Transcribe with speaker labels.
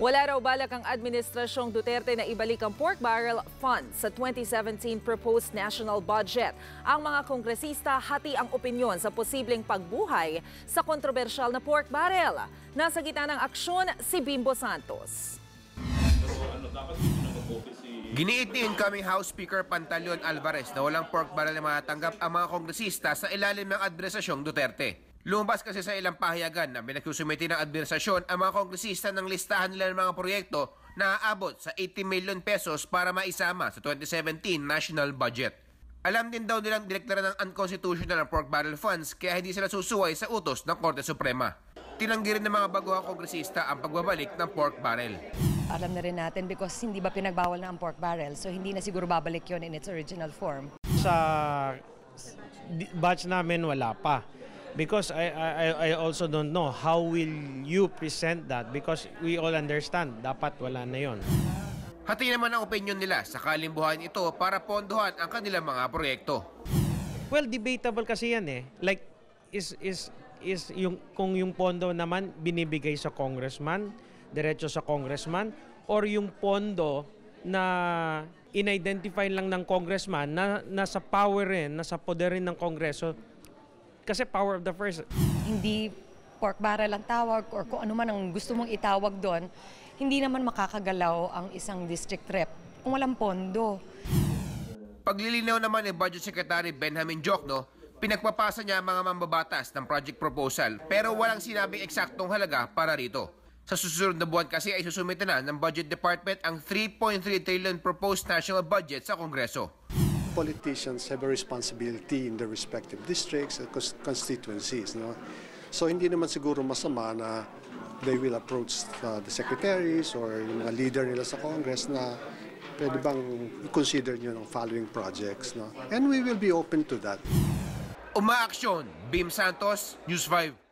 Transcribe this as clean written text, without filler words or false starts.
Speaker 1: Wala raw balak ang Administrasyong Duterte na ibalik ang pork barrel fund sa 2017 proposed national budget. Ang mga kongresista hati ang opinyon sa posibleng pagbuhay sa kontrobersyal na pork barrel. Nasa gitna ng aksyon si Bimbo Santos.
Speaker 2: Giniit ni incoming House Speaker Pantaleon Alvarez na walang pork barrel na matatanggap ang mga kongresista sa ilalim ng Administrasyong Duterte. Lumabas kasi sa ilang pahayagan na pinagsusumiti ng administrasyon ang mga kongresista ng listahan nila ng mga proyekto na aabot sa 80 million pesos para maisama sa 2017 national budget. Alam din daw nilang direktara ng unconstitutional ang pork barrel funds kaya hindi sila susuway sa utos ng Korte Suprema. Tinanggi rin ng mga baguhang kongresista ang pagbabalik ng pork barrel.
Speaker 3: Alam na rin natin because hindi ba pinagbawal na ang pork barrel, so hindi na siguro babalik yon in its original form.
Speaker 4: Sa batch namin wala pa. Because I also don't know how will you present that because we all understand dapat wala na yon.
Speaker 2: Hati naman ang opinion nila sa kalimbuhan ito para pondohan ang kanilang mga proyekto.
Speaker 4: Well, debatable kasi yan eh. Like is yung kung yung pondo naman binibigay sa congressman, diretso sa congressman, or yung pondo na in-identify lang ng congressman na nasa power rin, nasa poder rin ng Kongreso. Kasi power of the first.
Speaker 3: Hindi pork barrel ang tawag or kung ano man ang gusto mong itawag doon, hindi naman makakagalaw ang isang district rep kung walang pondo.
Speaker 2: Paglilinaw naman ni Budget Secretary Benjamin Jokno, pinagpapasa niya ang mga mambabatas ng project proposal pero walang sinabing eksaktong halaga para rito. Sa susunod na buwan kasi ay susumite na ng Budget Department ang 3.3 trillion proposed national budget sa Kongreso.
Speaker 5: Politicians have a responsibility in their respective districts and constituencies. No? So hindi naman siguro masama na they will approach the secretaries or yung mga leader nila sa Congress na pwede bang i-consider nyo ng following projects. No? And we will be open to that.
Speaker 2: Umaaksyon, Bim Santos, News 5.